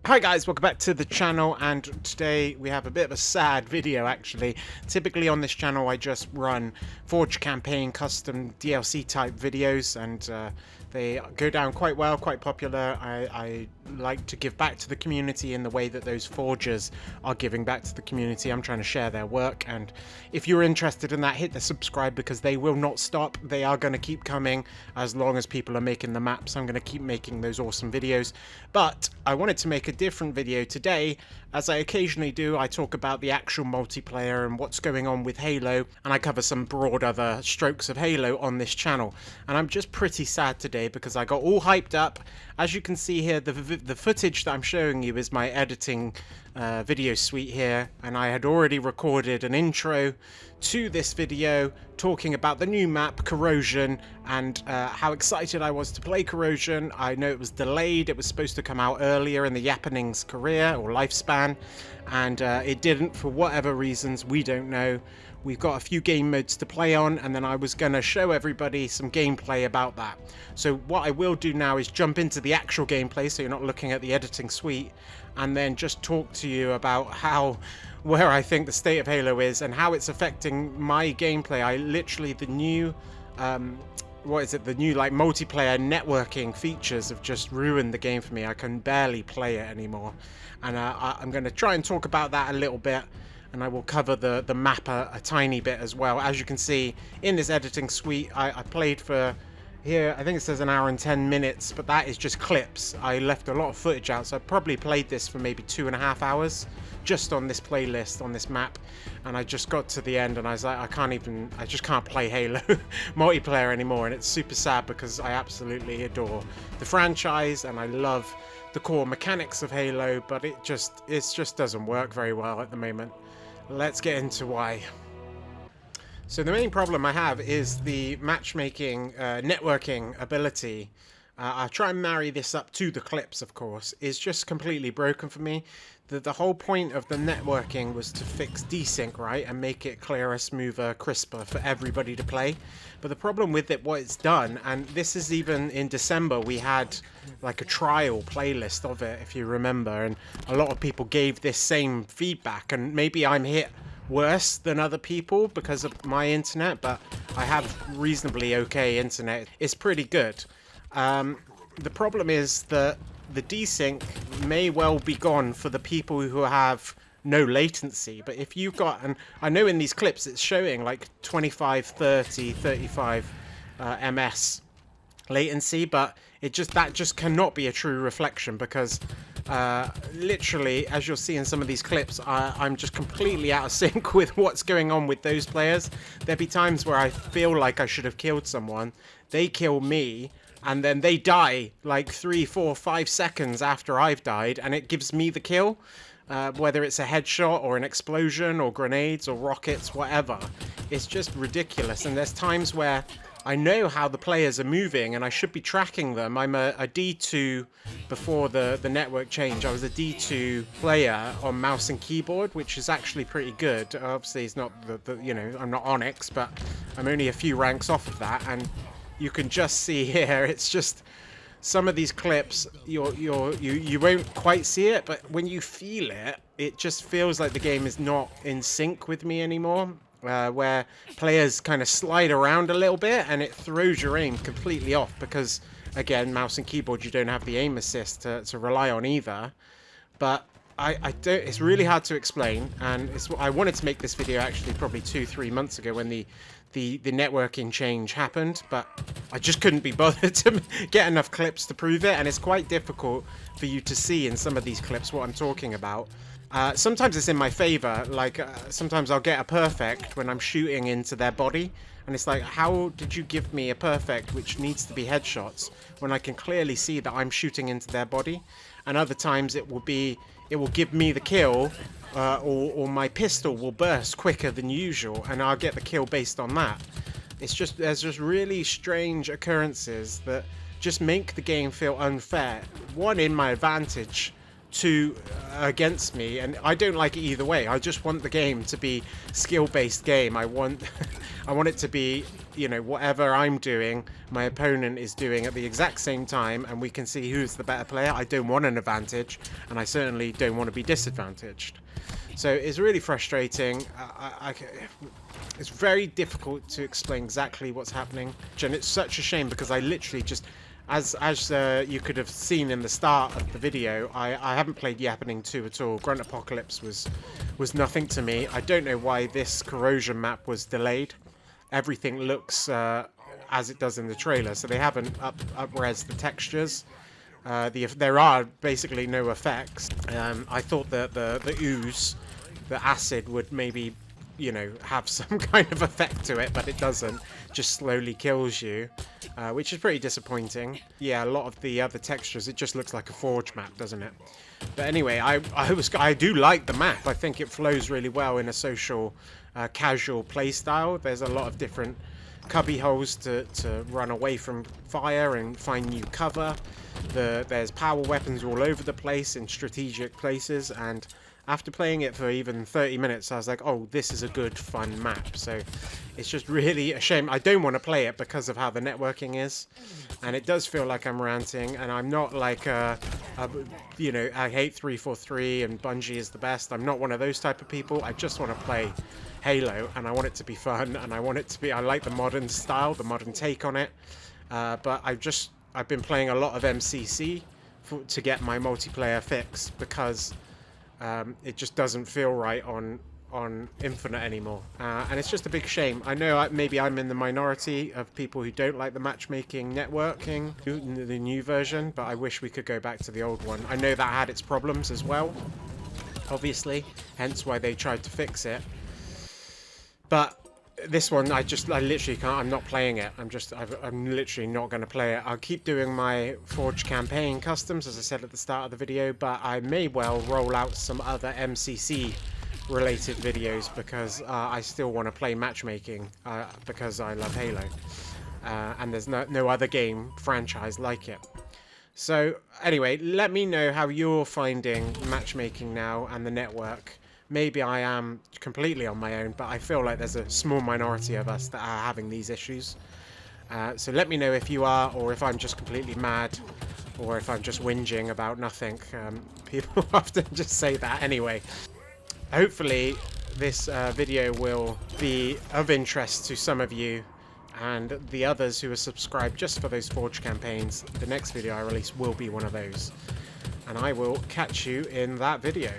Hi guys, welcome back to the channel, and today we have a bit of a sad video actually. Typically on this channel I just run Forge campaign custom DLC type videos, and they go down quite well, quite popular. I like to give back to the community in the way that those forgers are giving back to the community. I'm trying to share their work, and if you're interested in that, hit the subscribe because they will not stop. They are going to keep coming as long as people are making the maps. I'm going to keep making those awesome videos, but I wanted to make a different video today. As I occasionally do, I talk about the actual multiplayer and what's going on with Halo, and I cover some broad other strokes of Halo on this channel. And I'm just pretty sad today because I got all hyped up. As you can see here, the footage that I'm showing you is my editing video suite here, and I had already recorded an intro to this video talking about the new map Corrosion and how excited I was to play Corrosion. I know it was delayed. It was supposed to come out earlier in the Yappening's career or lifespan, and it didn't for whatever reasons. We don't know. We've got a few game modes to play on, and then I was going to show everybody some gameplay about that. So what I will do now is jump into the actual gameplay so you're not looking at the editing suite, and then just talk to you about where I think the state of Halo is and how it's affecting my gameplay. I literally, the new the new like multiplayer networking features have just ruined the game for me. I can barely play it anymore, and I'm going to try and talk about that a little bit, and I will cover the map a tiny bit as well. As you can see in this editing suite, I played for, here I think it says 1 hour and 10 minutes, but that is just clips. I left a lot of footage out, so I probably played this for maybe 2.5 hours just on this playlist, on this map, and I just got to the end and I was like, I just can't play Halo multiplayer anymore, and it's super sad because I absolutely adore the franchise and I love the core mechanics of Halo, but it just doesn't work very well at the moment. Let's get into why. So the main problem I have is the matchmaking networking ability. I'll try and marry this up to the clips, of course. It's just completely broken for me. The whole point of the networking was to fix desync, right, and make it clearer, smoother, crisper for everybody to play. But the problem with it, what it's done, and this is even in December, we had like a trial playlist of it, if you remember, and a lot of people gave this same feedback, and maybe I'm hit worse than other people because of my internet, but I have reasonably okay internet. It's pretty good. The problem is that the desync may well be gone for the people who have no latency, but if you've got, and I know in these clips it's showing like 25, 30, 35 ms latency, but that just cannot be a true reflection because literally, as you'll see in some of these clips, I'm just completely out of sync with what's going on with those players. There'll be times where I feel like I should have killed someone, they kill me, and then they die like 3, 4, 5 seconds after I've died, and it gives me the kill, whether it's a headshot or an explosion or grenades or rockets, whatever. It's just ridiculous, and there's times where I know how the players are moving and I should be tracking them. I'm a D2 before the network change. I was a D2 player on mouse and keyboard, which is actually pretty good. Obviously it's not you know, I'm not Onyx, but I'm only a few ranks off of that, and you can just see here, it's just some of these clips, you won't quite see it, but when you feel it, it just feels like the game is not in sync with me anymore. Where players kind of slide around a little bit and it throws your aim completely off because, again, mouse and keyboard, you don't have the aim assist to rely on either. But I don't, it's really hard to explain, and I wanted to make this video actually probably 2-3 months ago when the networking change happened, but I just couldn't be bothered to get enough clips to prove it, and it's quite difficult for you to see in some of these clips what I'm talking about. Sometimes it's in my favor, like sometimes I'll get a perfect when I'm shooting into their body, and it's like, how did you give me a perfect which needs to be headshots when I can clearly see that I'm shooting into their body? And other times it will give me the kill, or my pistol will burst quicker than usual, and I'll get the kill based on that. There's just really strange occurrences that just make the game feel unfair. One in my advantage, too against me, and I don't like it either way. I just want the game to be skill-based game. I want I want it to be, you know, whatever I'm doing, my opponent is doing at the exact same time, and we can see who's the better player. I don't want an advantage, and I certainly don't want to be disadvantaged. So it's really frustrating. It's very difficult to explain exactly what's happening, and it's such a shame because I literally just, as you could have seen in the start of the video, I haven't played Yappening 2 at all. Grunt Apocalypse was nothing to me. I don't know why this corrosion map was delayed. Everything looks as it does in the trailer, so they haven't up-res the textures. There are basically no effects. I thought that the ooze, the acid, would maybe, you know, have some kind of effect to it, but it doesn't. Just slowly kills you, which is pretty disappointing. Yeah, a lot of the other textures, it just looks like a Forge map, doesn't it? But anyway, I do like the map. I think it flows really well in a social, casual play style. There's a lot of different cubby holes to run away from fire and find new cover. There's power weapons all over the place in strategic places, and after playing it for even 30 minutes, I was like, oh, this is a good, fun map. So it's just really a shame. I don't want to play it because of how the networking is. And it does feel like I'm ranting. And I'm not like, you know, I hate 343 and Bungie is the best. I'm not one of those type of people. I just want to play Halo. And I want it to be fun. And I want it to be, I like the modern style, the modern take on it. But I've been playing a lot of MCC to get my multiplayer fix because it just doesn't feel right on Infinite anymore, and it's just a big shame. I know maybe I'm in the minority of people who don't like the matchmaking networking, the new version, but I wish we could go back to the old one. I know that had its problems as well, obviously, hence why they tried to fix it. But this one, I literally can't. I'm not playing it. I'm literally not going to play it. I'll keep doing my Forge campaign customs, as I said at the start of the video, but I may well roll out some other MCC related videos because I still want to play matchmaking because I love Halo, and there's no other game franchise like it. So anyway, let me know how you're finding matchmaking now and the network. Maybe I am completely on my own, but I feel like there's a small minority of us that are having these issues. So let me know if you are, or if I'm just completely mad, or if I'm just whinging about nothing. People often just say that anyway. Hopefully this video will be of interest to some of you, and the others who are subscribed just for those Forge campaigns. The next video I release will be one of those. And I will catch you in that video.